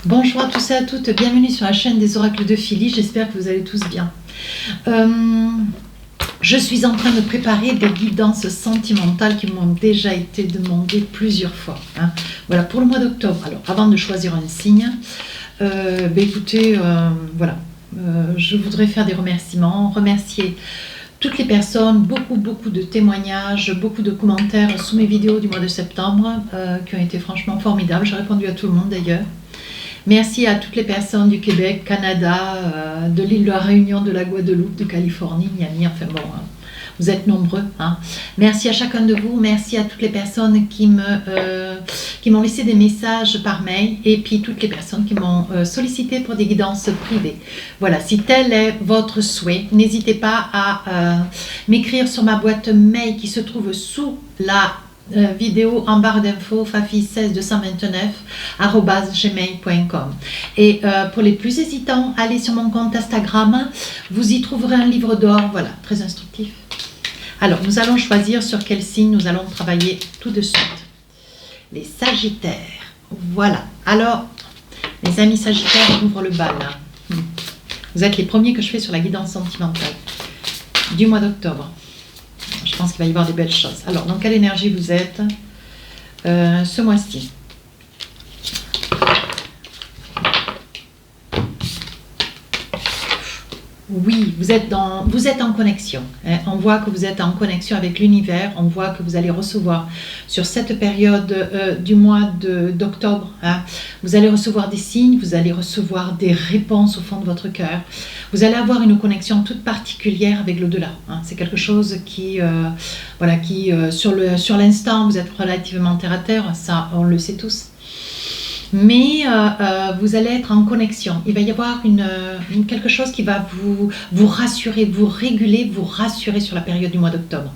Bonjour à tous et à toutes, bienvenue sur la chaîne des oracles de Philly, j'espère que vous allez tous bien. Je suis en train de préparer des guidances sentimentales qui m'ont déjà été demandées plusieurs fois. Voilà, pour le mois d'octobre. Alors, avant de choisir un signe, écoutez, voilà, je voudrais faire des remerciements, remercier toutes les personnes, beaucoup de témoignages, beaucoup de commentaires sous mes vidéos du mois de septembre qui ont été franchement formidables. J'ai répondu à tout le monde d'ailleurs. Merci à toutes les personnes du Québec, Canada, de l'île de la Réunion, de la Guadeloupe, de Californie, Miami, enfin bon, vous êtes nombreux. Merci à chacun de vous, merci à toutes les personnes qui m'ont laissé des messages par mail et puis toutes les personnes qui m'ont sollicité pour des guidances privées. Voilà, si tel est votre souhait, n'hésitez pas à m'écrire sur ma boîte mail qui se trouve sous la vidéo en barre d'infos fafi1629@gmail.com. Et pour les plus hésitants, allez sur mon compte Instagram, vous y trouverez un livre d'or, voilà, très instructif. Alors, nous allons choisir sur quel signe nous allons travailler tout de suite. Les Sagittaires, voilà. Alors, les amis Sagittaires, on ouvre le bal. Vous êtes les premiers que je fais sur la guidance sentimentale du mois d'octobre. Je pense qu'il va y avoir des belles choses. Alors, dans quelle énergie vous êtes ce mois-ci? Oui, vous êtes en connexion. On voit que vous êtes en connexion avec l'univers. On voit que vous allez recevoir sur cette période du mois d'octobre. Vous allez recevoir des signes, vous allez recevoir des réponses au fond de votre cœur. Vous allez avoir une connexion toute particulière avec l'au-delà. C'est quelque chose qui, sur l'instant, vous êtes relativement terre à terre. Ça, on le sait tous. Mais vous allez être en connexion. Il va y avoir quelque chose qui va vous rassurer, vous réguler, vous rassurer sur la période du mois d'octobre.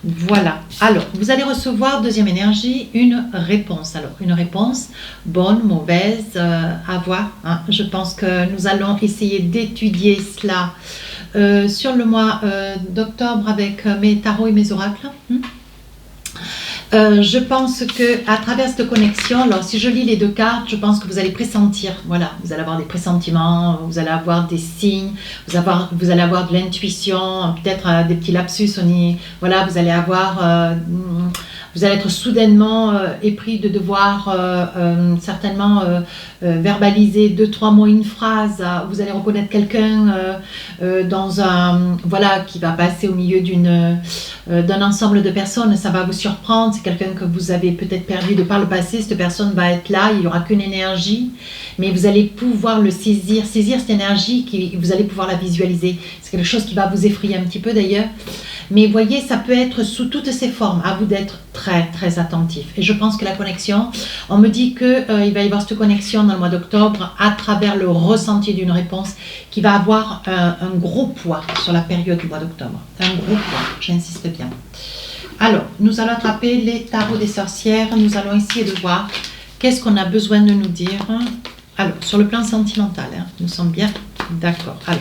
Voilà. Alors, vous allez recevoir, deuxième énergie, une réponse. Alors, une réponse bonne, mauvaise, à voir. Je pense que nous allons essayer d'étudier cela sur le mois d'octobre avec mes tarots et mes oracles. Je pense que à travers cette connexion, alors si je lis les deux cartes, je pense que vous allez pressentir, voilà, vous allez avoir des pressentiments, vous allez avoir des signes, vous allez avoir de l'intuition, peut-être des petits lapsus, voilà, vous allez être soudainement épris de devoir certainement verbaliser 2-3 mots, une phrase. Vous allez reconnaître quelqu'un qui va passer au milieu d'un ensemble de personnes. Ça va vous surprendre. C'est quelqu'un que vous avez peut-être perdu de par le passé. Cette personne va être là. Il n'y aura qu'une énergie, mais vous allez pouvoir le saisir cette énergie, vous allez pouvoir la visualiser. C'est quelque chose qui va vous effrayer un petit peu d'ailleurs. Mais voyez, ça peut être sous toutes ses formes. À vous d'être très attentif. Et je pense que la connexion, on me dit qu'il va y avoir cette connexion dans le mois d'octobre à travers le ressenti d'une réponse qui va avoir un gros poids sur la période du mois d'octobre. Un gros poids, j'insiste bien. Alors, nous allons attraper les tarots des sorcières. Nous allons essayer de voir qu'est-ce qu'on a besoin de nous dire. Alors, sur le plan sentimental, nous sommes bien d'accord. Alors,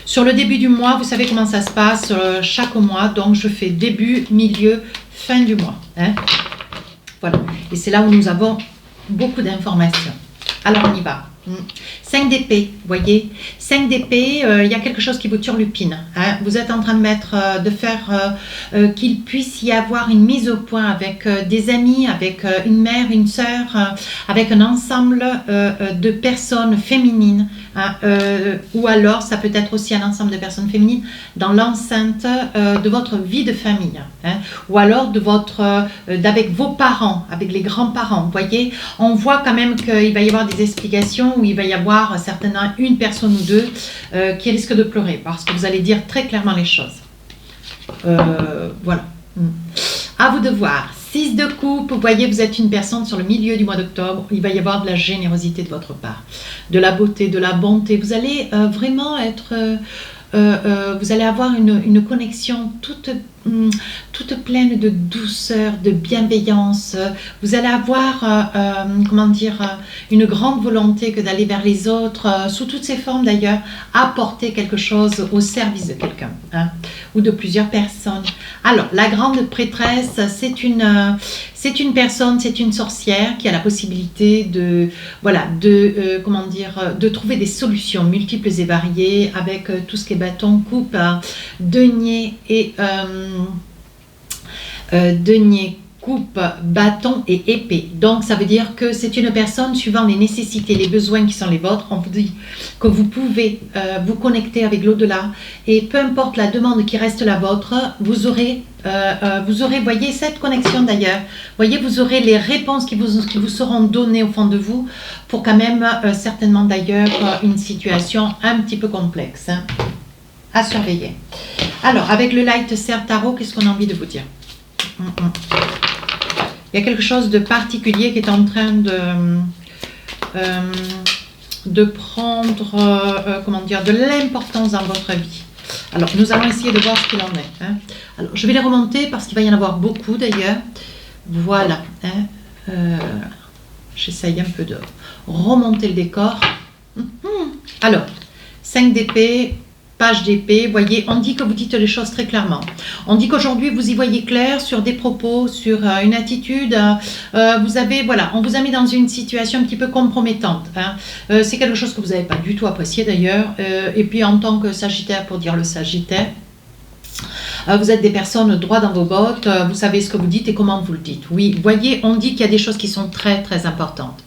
sur le début du mois, vous savez comment ça se passe chaque mois. Donc, je fais début, milieu, fin du mois. Voilà. Et c'est là où nous avons beaucoup d'informations. Alors, on y va. 5 d'épée, vous voyez, 5 d'épée, il y a quelque chose qui vous turlupine. Vous êtes en train de faire qu'il puisse y avoir une mise au point avec des amis, avec une mère, une sœur, avec un ensemble de personnes féminines. Ou alors, ça peut être aussi un ensemble de personnes féminines dans l'enceinte de votre vie de famille. Ou alors d'avec vos parents, avec les grands-parents. Vous voyez, on voit quand même qu'il va y avoir des explications où il va y avoir certainement une personne ou deux qui risque de pleurer parce que vous allez dire très clairement les choses. Voilà. À vous de voir. 6 de coupe, vous voyez, vous êtes une personne sur le milieu du mois d'octobre, il va y avoir de la générosité de votre part, de la beauté, de la bonté. Vous allez vraiment être... vous allez avoir une connexion toute toute pleine de douceur, de bienveillance. Vous allez avoir, comment dire, une grande volonté que d'aller vers les autres, sous toutes ses formes d'ailleurs, apporter quelque chose au service de quelqu'un, hein, ou de plusieurs personnes. Alors, la grande prêtresse, c'est une personne, c'est une sorcière qui a la possibilité de, voilà, comment dire, de trouver des solutions multiples et variées avec tout ce qui est bâton, coupe, denier et denier, coupe, bâton et épée. Donc ça veut dire que c'est une personne suivant les nécessités, les besoins qui sont les vôtres. On vous dit que vous pouvez vous connecter avec l'au-delà et peu importe la demande qui reste la vôtre, vous aurez, voyez, cette connexion d'ailleurs. Voyez, vous aurez les réponses qui vous seront données au fond de vous pour quand même certainement d'ailleurs une situation un petit peu complexe, hein, à surveiller. Alors, avec le Light Serve Tarot, qu'est-ce qu'on a envie de vous dire? Il y a quelque chose de particulier qui est en train de prendre, comment dire, de l'importance dans votre vie. Alors, nous allons essayer de voir ce qu'il en est, hein. Alors, je vais les remonter parce qu'il va y en avoir beaucoup d'ailleurs. Voilà, hein. J'essaye un peu de remonter le décor. Alors, 5 d'épée, page d'épée, voyez, on dit que vous dites les choses très clairement. On dit qu'aujourd'hui, vous y voyez clair sur des propos, sur une attitude. Vous avez, voilà, on vous a mis dans une situation un petit peu compromettante, hein. C'est quelque chose que vous n'avez pas du tout apprécié d'ailleurs. Et puis, en tant que Sagittaire, pour dire le Sagittaire, vous êtes des personnes droit dans vos bottes, vous savez ce que vous dites et comment vous le dites. Oui, voyez, on dit qu'il y a des choses qui sont très très importantes.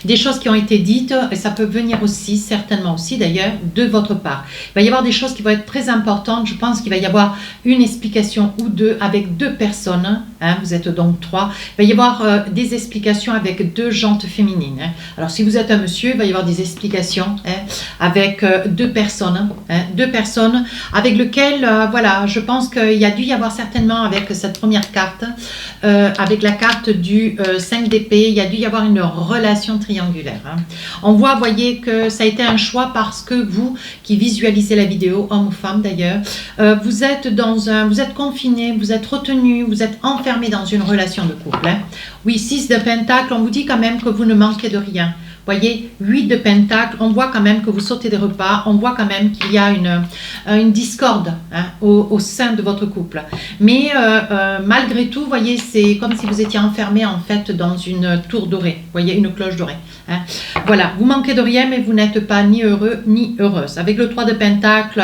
Des choses qui ont été dites, et ça peut venir aussi, certainement aussi d'ailleurs, de votre part. Il va y avoir des choses qui vont être très importantes. Je pense qu'il va y avoir une explication ou deux avec 2 personnes, hein, vous êtes donc 3. Il va y avoir des explications avec 2 jantes féminines, hein. Alors si vous êtes un monsieur, il va y avoir des explications, hein, avec 2 personnes, hein, 2 personnes avec lesquelles, voilà, je pense qu'il y a dû y avoir certainement avec cette première carte, avec la carte du 5 d'épée, il y a dû y avoir une relation triangulaire, hein. On voit, voyez, que ça a été un choix parce que vous qui visualisez la vidéo, homme ou femme d'ailleurs, vous êtes vous êtes confiné, vous êtes retenu, vous êtes enfermé dans une relation de couple, hein. Oui, 6 de Pentacle, on vous dit quand même que vous ne manquez de rien. Voyez, 8 de Pentacle, on voit quand même que vous sautez des repas, on voit quand même qu'il y a une discorde, hein, au sein de votre couple. Mais malgré tout, voyez, c'est comme si vous étiez enfermé en fait dans une tour dorée, voyez, une cloche dorée, hein. Voilà, vous manquez de rien, mais vous n'êtes pas ni heureux ni heureuse. Avec le 3 de Pentacle,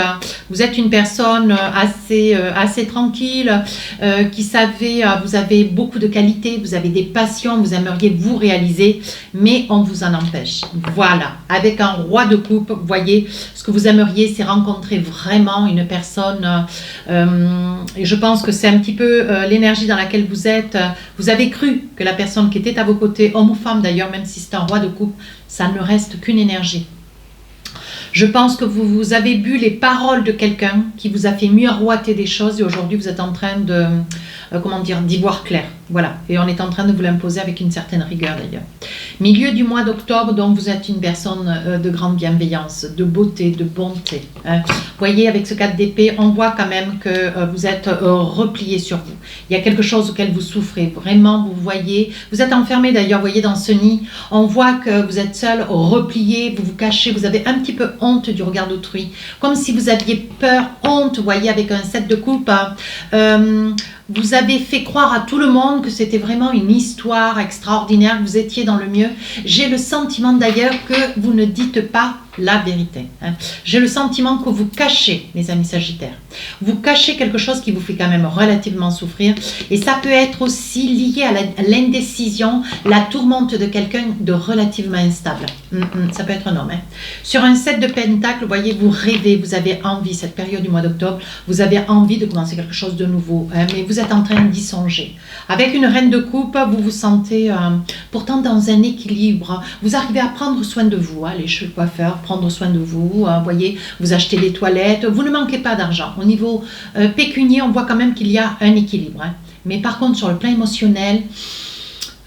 vous êtes une personne assez tranquille, qui savez, vous avez beaucoup de qualités, vous avez des passions, vous aimeriez vous réaliser, mais on vous en empêche. Voilà, avec un roi de coupe, vous voyez, ce que vous aimeriez, c'est rencontrer vraiment une personne, et je pense que c'est un petit peu l'énergie dans laquelle vous êtes. Vous avez cru que la personne qui était à vos côtés, homme ou femme d'ailleurs, même si c'est un roi de coupe, ça ne reste qu'une énergie. Je pense que vous avez bu les paroles de quelqu'un qui vous a fait miroiter des choses et aujourd'hui vous êtes en train de, comment dire, d'y voir clair. Voilà, et on est en train de vous l'imposer avec une certaine rigueur d'ailleurs. Milieu du mois d'octobre, donc vous êtes une personne de grande bienveillance, de beauté, de bonté, hein. Voyez, avec ce 4 d'épée, on voit quand même que vous êtes replié sur vous. Il y a quelque chose auquel vous souffrez, vraiment, vous voyez, vous êtes enfermé d'ailleurs, voyez, dans ce nid, on voit que vous êtes seul, replié, vous vous cachez, vous avez un petit peu honte du regard d'autrui, comme si vous aviez peur, honte, voyez, avec un 7 de coupe, vous avez fait croire à tout le monde que c'était vraiment une histoire extraordinaire, que vous étiez dans le mieux. J'ai le sentiment d'ailleurs que vous ne dites pas la vérité, hein. J'ai le sentiment que vous cachez, mes amis Sagittaires. Vous cachez quelque chose qui vous fait quand même relativement souffrir. Et ça peut être aussi lié à l'indécision, la tourmente de quelqu'un de relativement instable. Ça peut être un homme, hein. Sur un 7 de Pentacle, vous voyez, vous rêvez, vous avez envie, cette période du mois d'octobre, vous avez envie de commencer quelque chose de nouveau, hein, mais vous êtes en train d'y songer. Avec une reine de coupe, vous vous sentez pourtant dans un équilibre. Vous arrivez à prendre soin de vous, hein, les cheveux coiffeurs, prendre soin de vous, voyez, vous achetez des toilettes, vous ne manquez pas d'argent. Au niveau pécunier, on voit quand même qu'il y a un équilibre, hein. Mais par contre, sur le plan émotionnel,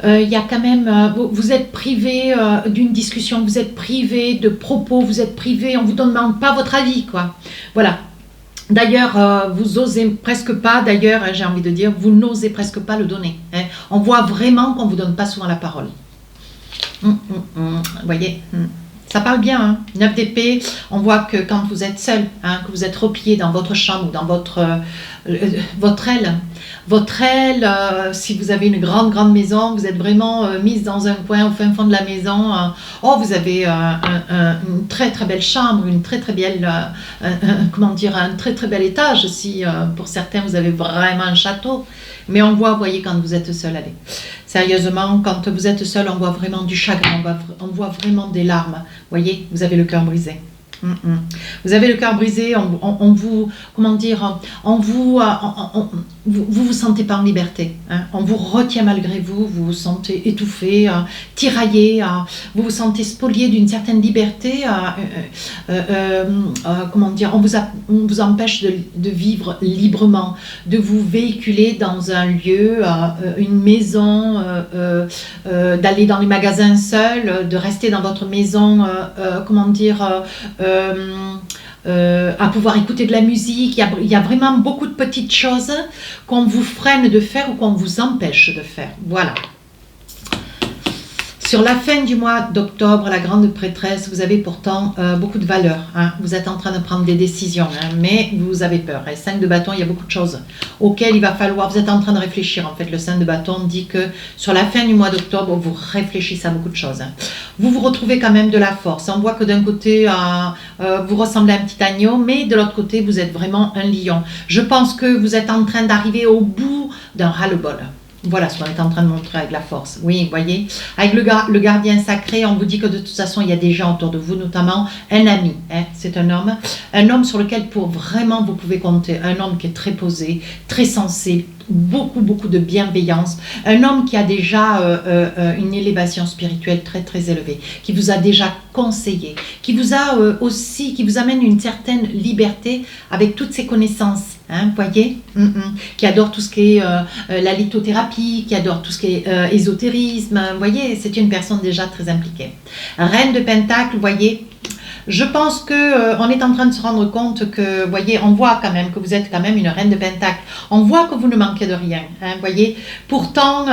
il y a quand même, vous êtes privé d'une discussion, vous êtes privé de propos, vous êtes privé, on ne vous demande pas votre avis, quoi. Voilà. D'ailleurs, vous osez presque pas, d'ailleurs, j'ai envie de dire, vous n'osez presque pas le donner. Hein. On voit vraiment qu'on ne vous donne pas souvent la parole. Vous voyez, ça parle bien, hein. 9 d'épée, on voit que quand vous êtes seul, hein, que vous êtes replié dans votre chambre ou dans votre aile, si vous avez une grande maison, vous êtes vraiment mise dans un coin au fin fond de la maison. Oh, vous avez une très belle chambre, une très belle, comment dire, un très bel étage. Si pour certains vous avez vraiment un château, mais on voit, vous voyez, quand vous êtes seul, allez. Sérieusement, quand vous êtes seul, on voit vraiment du chagrin, on voit vraiment des larmes. Vous voyez, vous avez le cœur brisé. Vous avez le cœur brisé, on vous, comment dire, vous vous sentez pas en liberté, hein. On vous retient malgré vous, vous vous sentez étouffé, tiraillé, vous vous sentez spolié d'une certaine liberté, comment dire, on vous empêche de vivre librement, de vous véhiculer dans un lieu, une maison, d'aller dans les magasins seul, de rester dans votre maison, comment dire, à pouvoir écouter de la musique. Il y a vraiment beaucoup de petites choses qu'on vous freine de faire ou qu'on vous empêche de faire. Voilà. Sur la fin du mois d'octobre, la grande prêtresse, vous avez pourtant beaucoup de valeur. Hein. Vous êtes en train de prendre des décisions, hein, mais vous avez peur. Et 5 de bâton, il y a beaucoup de choses auxquelles il va falloir... Vous êtes en train de réfléchir. En fait, le 5 de bâton dit que sur la fin du mois d'octobre, vous réfléchissez à beaucoup de choses. Hein. Vous vous retrouvez quand même de la force. On voit que d'un côté, vous ressemblez à un petit agneau, mais de l'autre côté, vous êtes vraiment un lion. Je pense que vous êtes en train d'arriver au bout d'un ras-le-bol. Voilà ce qu'on est en train de montrer avec la force. Oui, vous voyez, avec le gardien sacré, on vous dit que de toute façon, il y a des gens autour de vous, notamment un ami. Hein, c'est un homme sur lequel pour vraiment vous pouvez compter. Un homme qui est très posé, très sensé, beaucoup de bienveillance. Un homme qui a déjà une élévation spirituelle très élevée, qui vous a déjà conseillé, qui vous a aussi, qui vous amène une certaine liberté avec toutes ses connaissances. Hein, voyez, qui adore tout ce qui est la lithothérapie, qui adore tout ce qui est ésotérisme. Vous voyez, c'est une personne déjà très impliquée. Reine de Pentacle, vous voyez, je pense que on est en train de se rendre compte que, vous voyez, on voit quand même que vous êtes quand même une reine de Pentacle. On voit que vous ne manquez de rien. Hein, vous voyez, pourtant...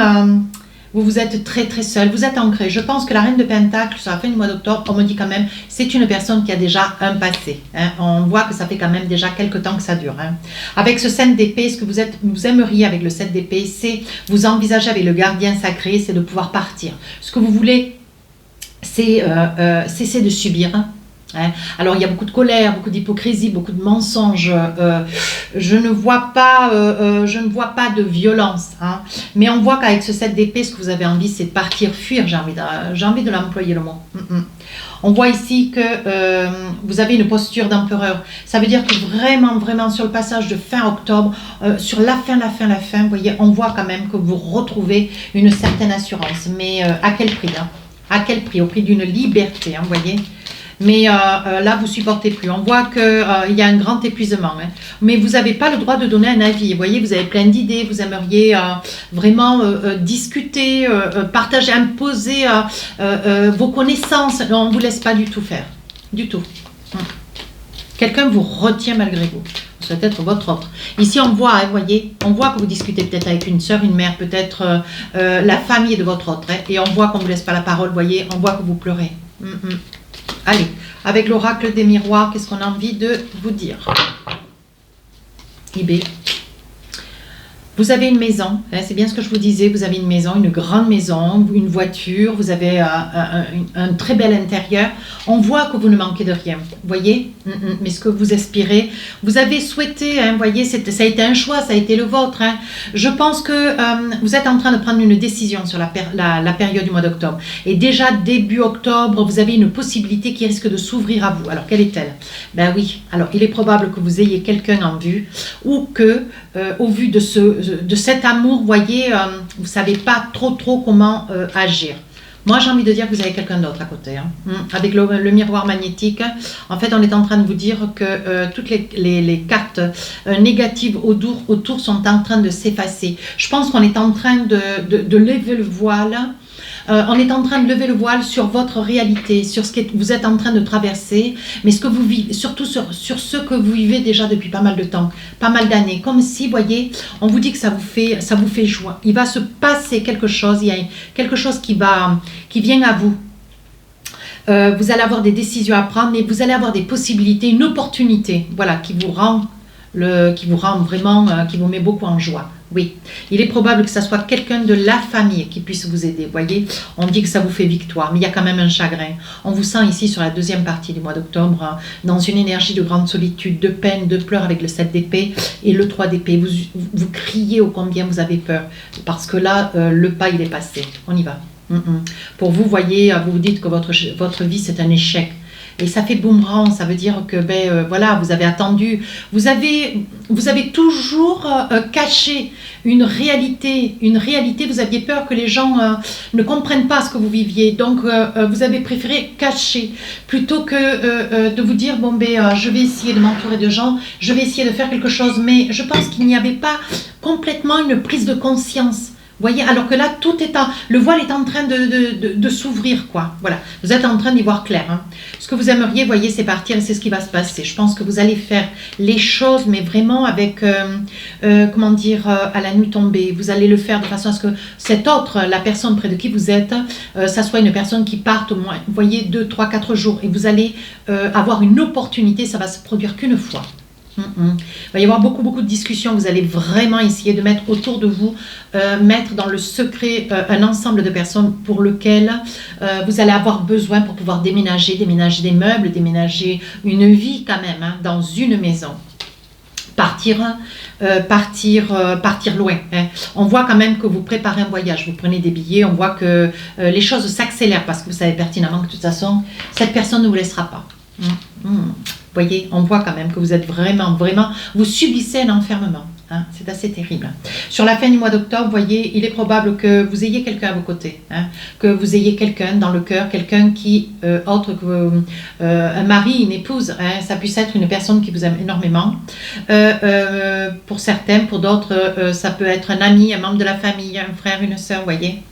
vous êtes très seul, vous êtes ancré. Je pense que la reine de Pentacle, sur la fin du mois d'octobre, on me dit quand même, c'est une personne qui a déjà un passé. Hein. On voit que ça fait quand même déjà quelques temps que ça dure. Hein. Avec ce 7 d'épée, ce que vous aimeriez avec le 7 d'épée, c'est vous envisager avec le gardien sacré, c'est de pouvoir partir. Ce que vous voulez, c'est cesser de subir. Hein. Alors il y a beaucoup de colère, beaucoup d'hypocrisie, beaucoup de mensonges. Je ne vois pas de violence. Hein. Mais on voit qu'avec ce 7 d'épée, ce que vous avez envie, c'est de partir, fuir. J'ai envie de l'employer le mot. On voit ici que vous avez une posture d'empereur. Ça veut dire que vraiment sur le passage de fin octobre, sur la fin, vous voyez, on voit quand même que vous retrouvez une certaine assurance. Mais à quel prix, hein? À quel prix? Au prix d'une liberté, hein, vous voyez. Mais là, vous ne supportez plus. On voit qu'il y a un grand épuisement. Hein. Mais vous n'avez pas le droit de donner un avis. Vous voyez, vous avez plein d'idées. Vous aimeriez vraiment discuter, partager, imposer vos connaissances. Non, on ne vous laisse pas du tout faire. Du tout. Quelqu'un vous retient malgré vous. Ça peut être votre autre. Ici, on voit, hein, voyez, on voit que vous discutez peut-être avec une soeur, une mère, peut-être la famille de votre autre. Hein, et on voit qu'on ne vous laisse pas la parole, voyez. On voit que vous pleurez. Allez, avec l'oracle des miroirs, qu'est-ce qu'on a envie de vous dire? IB. Vous avez une maison, hein, c'est bien ce que je vous disais, vous avez une maison, une grande maison, une voiture, vous avez un très bel intérieur. On voit que vous ne manquez de rien, vous voyez, mais ce que vous aspirez, vous avez souhaité, hein, vous voyez, ça a été un choix, ça a été le vôtre. Hein. Je pense que vous êtes en train de prendre une décision sur la période du mois d'octobre. Et déjà, début octobre, vous avez une possibilité qui risque de s'ouvrir à vous. Alors, quelle est-elle? Ben oui, alors il est probable que vous ayez quelqu'un en vue ou que, au vu de cet amour, vous voyez, vous ne savez pas trop comment agir. Moi, j'ai envie de dire que vous avez quelqu'un d'autre à côté. Hein. Avec le miroir magnétique, en fait, on est en train de vous dire que toutes les cartes négatives autour sont en train de s'effacer. Je pense qu'on est en train de lever le voile on est en train de lever le voile sur votre réalité, sur ce que vous êtes en train de traverser, mais ce que vous vivez, surtout sur ce que vous vivez déjà depuis pas mal de temps, pas mal d'années. Comme si, voyez, on vous dit que ça vous fait joie. Il va se passer quelque chose, il y a quelque chose qui vient à vous. Vous allez avoir des décisions à prendre, mais vous allez avoir des possibilités, une opportunité, voilà, qui vous rend vraiment, qui vous met beaucoup en joie. Oui, il est probable que ce soit quelqu'un de la famille qui puisse vous aider. Vous voyez, on dit que ça vous fait victoire, mais il y a quand même un chagrin. On vous sent ici sur la deuxième partie du mois d'octobre, hein, dans une énergie de grande solitude, de peine, de pleurs avec le 7 d'épée et le 3 d'épée. Vous criez ô combien vous avez peur, parce que là, le pas, il est passé. On y va. Pour vous, voyez, vous vous dites que votre vie, c'est un échec. Et ça fait boomerang, ça veut dire que voilà, vous avez attendu, vous avez toujours caché une réalité, vous aviez peur que les gens ne comprennent pas ce que vous viviez, donc vous avez préféré cacher, plutôt que de vous dire, bon je vais essayer de m'entourer de gens, je vais essayer de faire quelque chose, mais je pense qu'il n'y avait pas complètement une prise de conscience. Voyez, alors que là, le voile est en train de s'ouvrir, quoi. Voilà, vous êtes en train d'y voir clair. Hein. Ce que vous aimeriez, voyez, c'est partir et c'est ce qui va se passer. Je pense que vous allez faire les choses, mais vraiment avec, comment dire, à la nuit tombée. Vous allez le faire de façon à ce que la personne près de qui vous êtes, ça soit une personne qui parte au moins, vous voyez, 2, 3, 4 jours. Et vous allez avoir une opportunité, ça va se produire qu'une fois. Il va y avoir beaucoup de discussions. Vous allez vraiment essayer de mettre autour de vous, mettre dans le secret un ensemble de personnes pour lequel vous allez avoir besoin pour pouvoir déménager des meubles, déménager une vie quand même, hein, dans une maison. Partir loin. Hein. On voit quand même que vous préparez un voyage, vous prenez des billets, on voit que les choses s'accélèrent parce que vous savez pertinemment que de toute façon, cette personne ne vous laissera pas. Vous voyez, on voit quand même que vous êtes vraiment, vous subissez un enfermement. Hein, c'est assez terrible. Sur la fin du mois d'octobre, vous voyez, il est probable que vous ayez quelqu'un à vos côtés, hein, que vous ayez quelqu'un dans le cœur, quelqu'un qui, autre que un mari, une épouse, hein, ça puisse être une personne qui vous aime énormément. Pour certains, pour d'autres, ça peut être un ami, un membre de la famille, un frère, une sœur, vous voyez.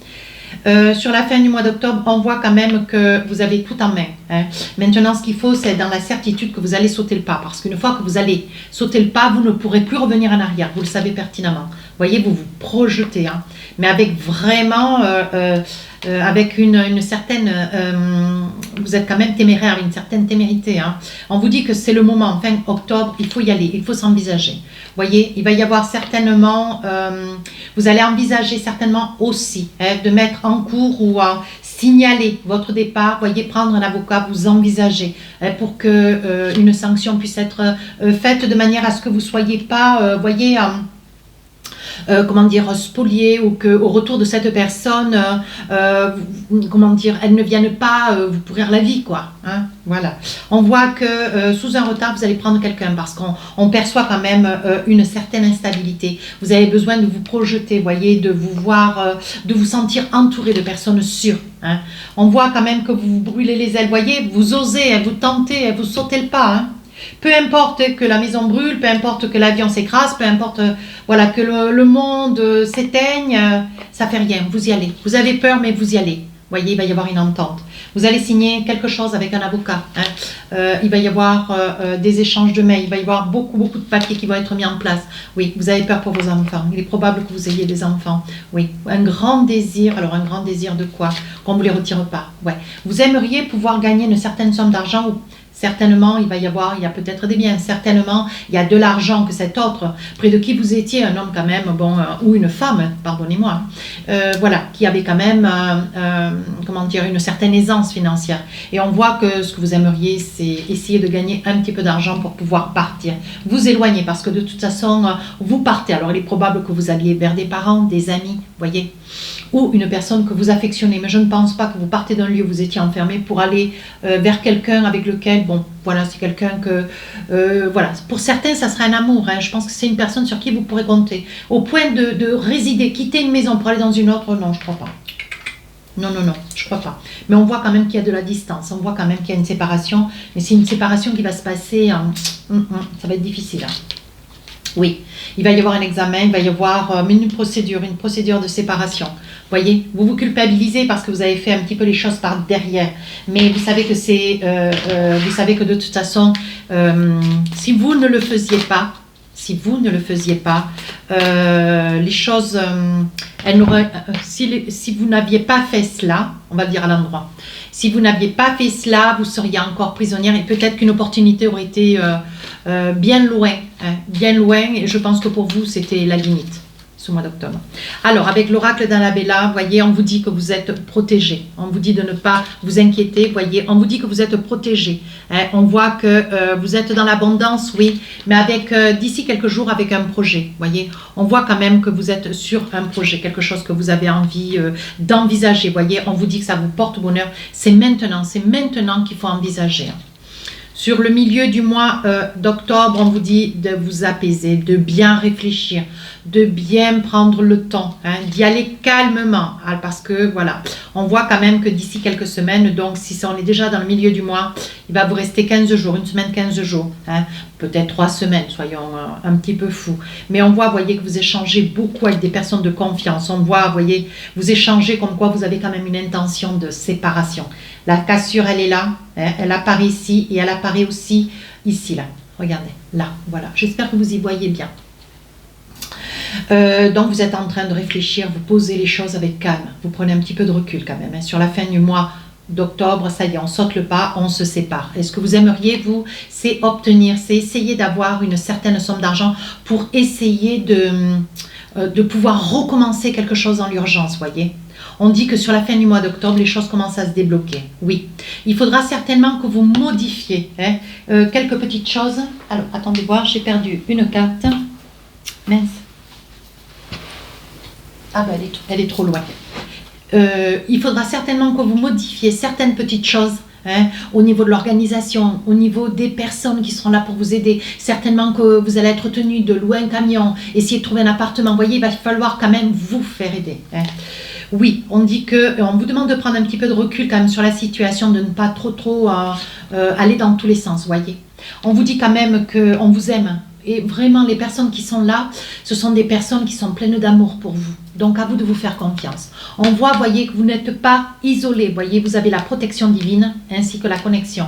Sur la fin du mois d'octobre, on voit quand même que vous avez tout en main. Hein. Maintenant, ce qu'il faut, c'est dans la certitude que vous allez sauter le pas. Parce qu'une fois que vous allez sauter le pas, vous ne pourrez plus revenir en arrière. Vous le savez pertinemment. Vous voyez, vous vous projetez. Hein. Mais avec vraiment, avec une certaine... vous êtes quand même téméraire, avec une certaine témérité. Hein. On vous dit que c'est le moment, fin octobre, il faut y aller, il faut s'envisager. Vous voyez, il va y avoir certainement... vous allez envisager certainement aussi de mettre en cours ou signaler votre départ, voyez, prendre un avocat, vous envisager pour que une sanction puisse être faite de manière à ce que vous ne soyez pas, voyez, comment dire, spolié, ou qu'au retour de cette personne, comment dire, elle ne vienne pas vous pourrir la vie, quoi. Hein, voilà. On voit que sous un retard, vous allez prendre quelqu'un parce qu'on perçoit quand même une certaine instabilité. Vous avez besoin de vous projeter, voyez, de vous voir, de vous sentir entouré de personnes sûres. Hein. On voit quand même que vous vous brûlez les ailes, voyez, vous osez, vous tentez, vous sautez le pas. Hein. Peu importe que la maison brûle, peu importe que l'avion s'écrase, peu importe voilà, que le monde s'éteigne, ça fait rien, vous y allez. Vous avez peur, mais vous y allez. Vous voyez, il va y avoir une entente. Vous allez signer quelque chose avec un avocat. Hein. Il va y avoir des échanges de mails. Il va y avoir beaucoup de papiers qui vont être mis en place. Oui, vous avez peur pour vos enfants. Il est probable que vous ayez des enfants. Oui, un grand désir. Alors, un grand désir de quoi? Qu'on ne vous les retire pas. Ouais. Vous aimeriez pouvoir gagner une certaine somme d'argent ou... Certainement, il y a peut-être des biens. Certainement, il y a de l'argent que cet autre, près de qui vous étiez, un homme quand même, bon, ou une femme, pardonnez-moi, voilà, qui avait quand même, comment dire, une certaine aisance financière. Et on voit que ce que vous aimeriez, c'est essayer de gagner un petit peu d'argent pour pouvoir partir. Vous éloigner, parce que de toute façon, vous partez. Alors, il est probable que vous alliez vers des parents, des amis, voyez, ou une personne que vous affectionnez. Mais je ne pense pas que vous partez d'un lieu où vous étiez enfermé pour aller vers quelqu'un avec lequel, bon, voilà, c'est quelqu'un que, voilà, pour certains, ça serait un amour. Hein. Je pense que c'est une personne sur qui vous pourrez compter. Au point de résider, quitter une maison pour aller dans une autre, non, je ne crois pas. Non, je ne crois pas. Mais on voit quand même qu'il y a de la distance. On voit quand même qu'il y a une séparation. Mais c'est une séparation qui va se passer, ça va être difficile. Hein. Oui, il va y avoir un examen, il va y avoir une procédure de séparation. Voyez, vous vous culpabilisez parce que vous avez fait un petit peu les choses par derrière, mais vous savez que vous savez que de toute façon, si vous ne le faisiez pas, les choses, si vous n'aviez pas fait cela, on va dire à l'endroit, si vous n'aviez pas fait cela, vous seriez encore prisonnière et peut-être qu'une opportunité aurait été bien loin, et je pense que pour vous, c'était la limite, ce mois d'octobre. Alors, avec l'oracle d'Annabella, voyez, on vous dit que vous êtes protégé. On vous dit de ne pas vous inquiéter, voyez, on vous dit que vous êtes protégé. On voit que vous êtes dans l'abondance, oui, mais avec d'ici quelques jours avec un projet, voyez. On voit quand même que vous êtes sur un projet, quelque chose que vous avez envie d'envisager, voyez. On vous dit que ça vous porte bonheur. C'est maintenant qu'il faut envisager. Sur le milieu du mois d'octobre, on vous dit de vous apaiser, de bien réfléchir, de bien prendre le temps, d'y aller calmement. Parce que voilà, on voit quand même que d'ici quelques semaines, donc si on est déjà dans le milieu du mois, il va vous rester 15 jours, une semaine, 15 jours, peut-être 3 semaines, soyons un petit peu fous. Mais on voit, voyez, que vous échangez beaucoup avec des personnes de confiance. On voit, voyez, vous échangez comme quoi vous avez quand même une intention de séparation. La cassure, elle est là, elle apparaît ici et elle apparaît aussi ici, là. Regardez, là, voilà. J'espère que vous y voyez bien. Donc, vous êtes en train de réfléchir, vous posez les choses avec calme. Vous prenez un petit peu de recul quand même. Sur la fin du mois d'octobre, ça y est, on saute le pas, on se sépare. Et ce que vous aimeriez, vous, c'est obtenir, c'est essayer d'avoir une certaine somme d'argent pour essayer de pouvoir recommencer quelque chose dans l'urgence, voyez. On dit que sur la fin du mois d'octobre, les choses commencent à se débloquer. Oui, il faudra certainement que vous modifiez quelques petites choses. Alors, attendez voir, j'ai perdu une carte. Mince. Ah ben, elle est trop loin. Il faudra certainement que vous modifiez certaines petites choses au niveau de l'organisation, au niveau des personnes qui seront là pour vous aider. Certainement que vous allez être tenu de louer un camion, essayer de trouver un appartement. Vous voyez, il va falloir quand même vous faire aider. Oui, on dit on vous demande de prendre un petit peu de recul quand même sur la situation, de ne pas trop aller dans tous les sens, voyez. On vous dit quand même qu'on vous aime. Et vraiment, les personnes qui sont là, ce sont des personnes qui sont pleines d'amour pour vous. Donc, à vous de vous faire confiance. On voit, voyez, que vous n'êtes pas isolé. Voyez, vous avez la protection divine ainsi que la connexion.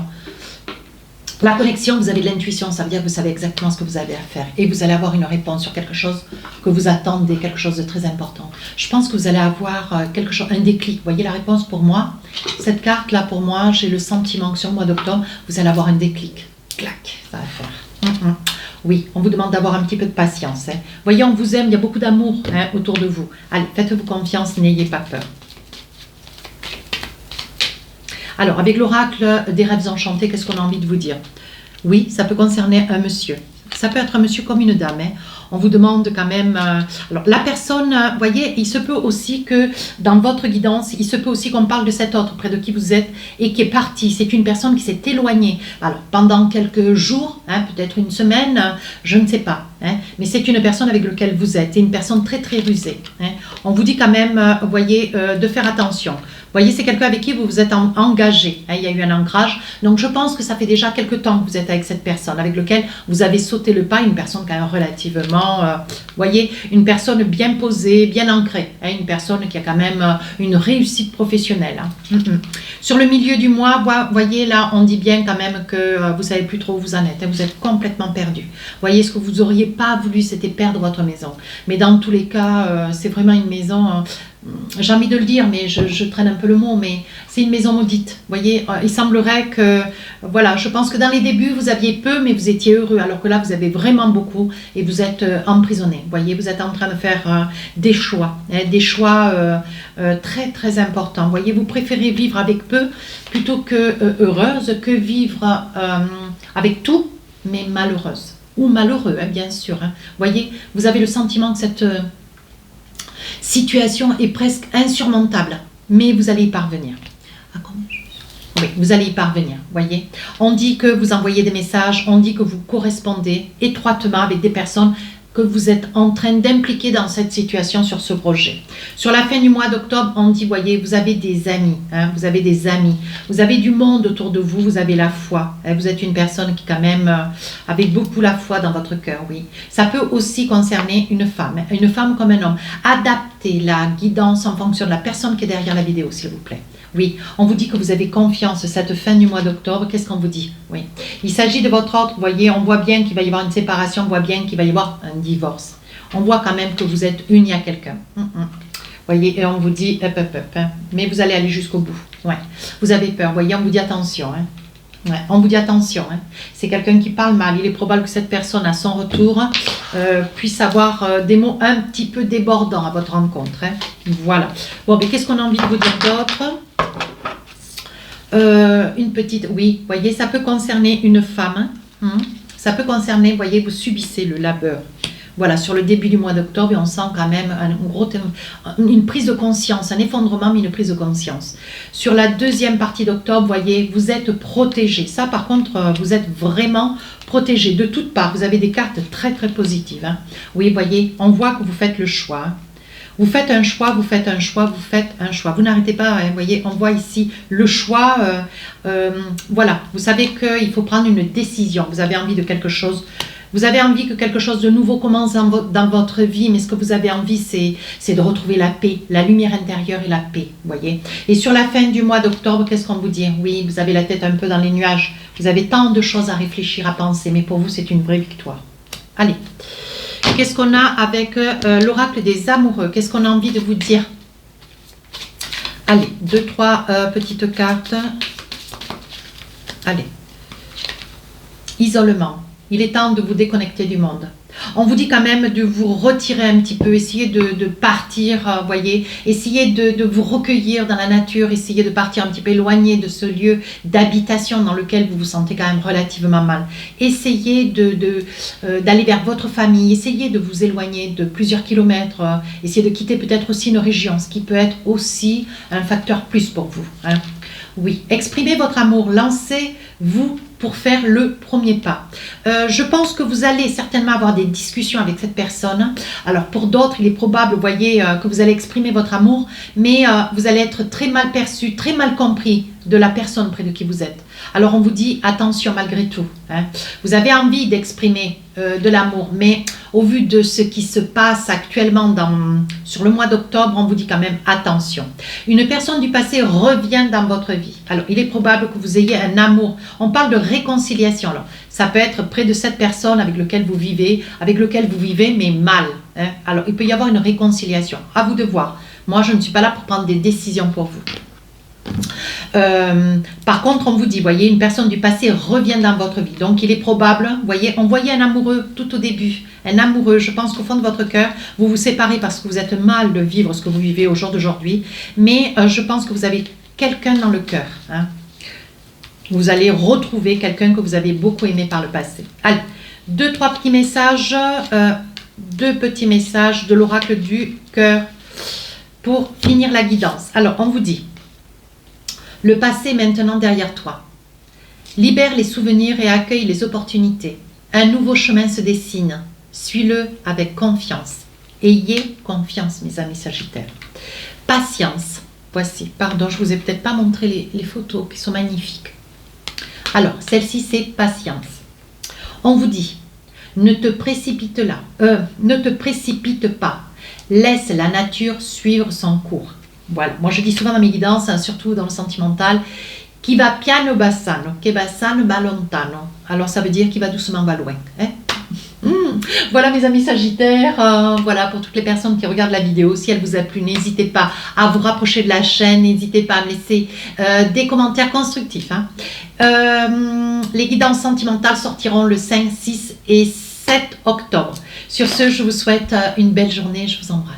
La connexion, vous avez de l'intuition, ça veut dire que vous savez exactement ce que vous avez à faire. Et vous allez avoir une réponse sur quelque chose que vous attendez, quelque chose de très important. Je pense que vous allez avoir quelque chose, un déclic. Vous voyez la réponse pour moi? Cette carte-là, pour moi, j'ai le sentiment que sur le mois d'octobre, vous allez avoir un déclic. Clac, ça va faire. Oui, on vous demande d'avoir un petit peu de patience. Voyez, on vous aime, il y a beaucoup d'amour autour de vous. Allez, faites-vous confiance, n'ayez pas peur. Alors, avec l'oracle des rêves enchantés, qu'est-ce qu'on a envie de vous dire? Oui, ça peut concerner un monsieur. Ça peut être un monsieur comme une dame. On vous demande quand même... alors, la personne, voyez, il se peut aussi que dans votre guidance, il se peut aussi qu'on parle de cet autre près de qui vous êtes et qui est parti. C'est une personne qui s'est éloignée. Alors, pendant quelques jours, peut-être une semaine, je ne sais pas. Mais c'est une personne avec laquelle vous êtes. Et une personne très, très rusée. On vous dit quand même, voyez, de faire attention. Vous voyez, c'est quelqu'un avec qui vous vous êtes engagé. Il y a eu un ancrage. Donc, je pense que ça fait déjà quelques temps que vous êtes avec cette personne, avec laquelle vous avez sauté le pas. Une personne quand même relativement, voyez, une personne bien posée, bien ancrée. Une personne qui a quand même une réussite professionnelle. Sur le milieu du mois, voyez, là, on dit bien quand même que vous ne savez plus trop où vous en êtes. Vous êtes complètement perdu. Voyez, ce que vous n'auriez pas voulu, c'était perdre votre maison. Mais dans tous les cas, c'est vraiment une maison... j'ai envie de le dire, mais je traîne un peu le mot, mais c'est une maison maudite. Vous voyez, il semblerait que, voilà, je pense que dans les débuts, vous aviez peu, mais vous étiez heureux, alors que là, vous avez vraiment beaucoup et vous êtes emprisonné. Vous voyez, vous êtes en train de faire des choix très, très importants. Vous voyez, vous préférez vivre avec peu plutôt que heureuse, que vivre avec tout, mais malheureuse. Ou malheureux, bien sûr. Vous voyez, vous avez le sentiment que cette... situation est presque insurmontable, mais vous allez y parvenir. Oui, vous allez y parvenir, voyez. On dit que vous envoyez des messages, on dit que vous correspondez étroitement avec des personnes que vous êtes en train d'impliquer dans cette situation sur ce projet. Sur la fin du mois d'octobre, on dit, voyez, vous avez des amis, hein, vous avez des amis, vous avez du monde autour de vous, vous avez la foi. Hein, vous êtes une personne qui quand même avec beaucoup la foi dans votre cœur, oui. Ça peut aussi concerner une femme comme un homme. Adaptez la guidance en fonction de la personne qui est derrière la vidéo, s'il vous plaît. Oui, on vous dit que vous avez confiance cette fin du mois d'octobre. Qu'est-ce qu'on vous dit? Oui, il s'agit de votre ordre. Vous voyez, on voit bien qu'il va y avoir une séparation, on voit bien qu'il va y avoir un divorce. On voit quand même que vous êtes unis à quelqu'un. Voyez, et on vous dit, hein, mais vous allez aller jusqu'au bout. Ouais. Vous avez peur, voyez, on vous dit attention. Hein. Ouais, on vous dit attention, hein. C'est quelqu'un qui parle mal. Il est probable que cette personne, à son retour, puisse avoir des mots un petit peu débordants à votre rencontre. Hein. Voilà. Bon, mais qu'est-ce qu'on a envie de vous dire d'autre? Une petite, oui, voyez, ça peut concerner une femme. Hein. Ça peut concerner, voyez, vous subissez le labeur. Voilà, sur le début du mois d'octobre, et on sent quand même une prise de conscience, un effondrement, mais une prise de conscience. Sur la deuxième partie d'octobre, vous voyez, vous êtes protégé. Ça, par contre, vous êtes vraiment protégé de toutes parts. Vous avez des cartes très, très positives. Hein. Oui, vous voyez, on voit que vous faites le choix. Hein. Vous faites un choix, vous faites un choix, vous faites un choix. Vous n'arrêtez pas, hein, vous voyez, on voit ici le choix. Voilà, vous savez qu'il faut prendre une décision. Vous avez envie de quelque chose. Vous avez envie que quelque chose de nouveau commence dans votre vie, mais ce que vous avez envie, c'est de retrouver la paix, la lumière intérieure et la paix, vous voyez. Et sur la fin du mois d'octobre, qu'est-ce qu'on vous dit? Oui, vous avez la tête un peu dans les nuages. Vous avez tant de choses à réfléchir, à penser, mais pour vous, c'est une vraie victoire. Allez. Qu'est-ce qu'on a avec l'oracle des amoureux? Qu'est-ce qu'on a envie de vous dire? Allez, 2, 3 petites cartes. Allez. Isolement. Il est temps de vous déconnecter du monde. On vous dit quand même de vous retirer un petit peu, essayer de partir, voyez, essayez de vous recueillir dans la nature, essayez de partir un petit peu éloigné de ce lieu d'habitation dans lequel vous vous sentez quand même relativement mal. Essayez d'aller vers votre famille, essayez de vous éloigner de plusieurs kilomètres, essayez de quitter peut-être aussi une région, ce qui peut être aussi un facteur plus pour vous. Hein. Oui, exprimez votre amour, lancez-vous pour faire le premier pas. Je pense que vous allez certainement avoir des discussions avec cette personne. Alors pour d'autres, il est probable, vous voyez, que vous allez exprimer votre amour, mais vous allez être très mal perçu, très mal compris de la personne près de qui vous êtes. Alors on vous dit attention malgré tout. Hein. Vous avez envie d'exprimer de l'amour, mais au vu de ce qui se passe actuellement sur le mois d'octobre, on vous dit quand même attention. Une personne du passé revient dans votre vie. Alors il est probable que vous ayez un amour. On parle de réconciliation. Alors, ça peut être près de cette personne avec laquelle vous vivez, mais mal. Hein. Alors il peut y avoir une réconciliation. À vous de voir. Moi, je ne suis pas là pour prendre des décisions pour vous. Par contre, on vous dit, voyez, une personne du passé revient dans votre vie. Donc, il est probable, voyez, on voyait un amoureux tout au début. Un amoureux, je pense qu'au fond de votre cœur, vous vous séparez parce que vous êtes mal de vivre ce que vous vivez au jour d'aujourd'hui. Mais je pense que vous avez quelqu'un dans le cœur. Hein. Vous allez retrouver quelqu'un que vous avez beaucoup aimé par le passé. Allez, 2, 3 petits messages. 2 petits messages de l'oracle du cœur pour finir la guidance. Alors, on vous dit... Le passé est maintenant derrière toi. Libère les souvenirs et accueille les opportunités. Un nouveau chemin se dessine. Suis-le avec confiance. Ayez confiance, mes amis Sagittaires. Patience. Voici. Pardon, je ne vous ai peut-être pas montré les photos qui sont magnifiques. Alors, celle-ci, c'est patience. On vous dit, ne te précipite pas. Laisse la nature suivre son cours. Voilà, moi je dis souvent dans mes guidances, hein, surtout dans le sentimental, qui va piano bassano, che bassano va lontano. Alors ça veut dire qui va doucement va loin. Hein. Voilà mes amis Sagittaires, voilà pour toutes les personnes qui regardent la vidéo, si elle vous a plu, n'hésitez pas à vous rapprocher de la chaîne, n'hésitez pas à me laisser des commentaires constructifs. Hein. Les guidances sentimentales sortiront le 5, 6 et 7 octobre. Sur ce, je vous souhaite une belle journée, je vous embrasse.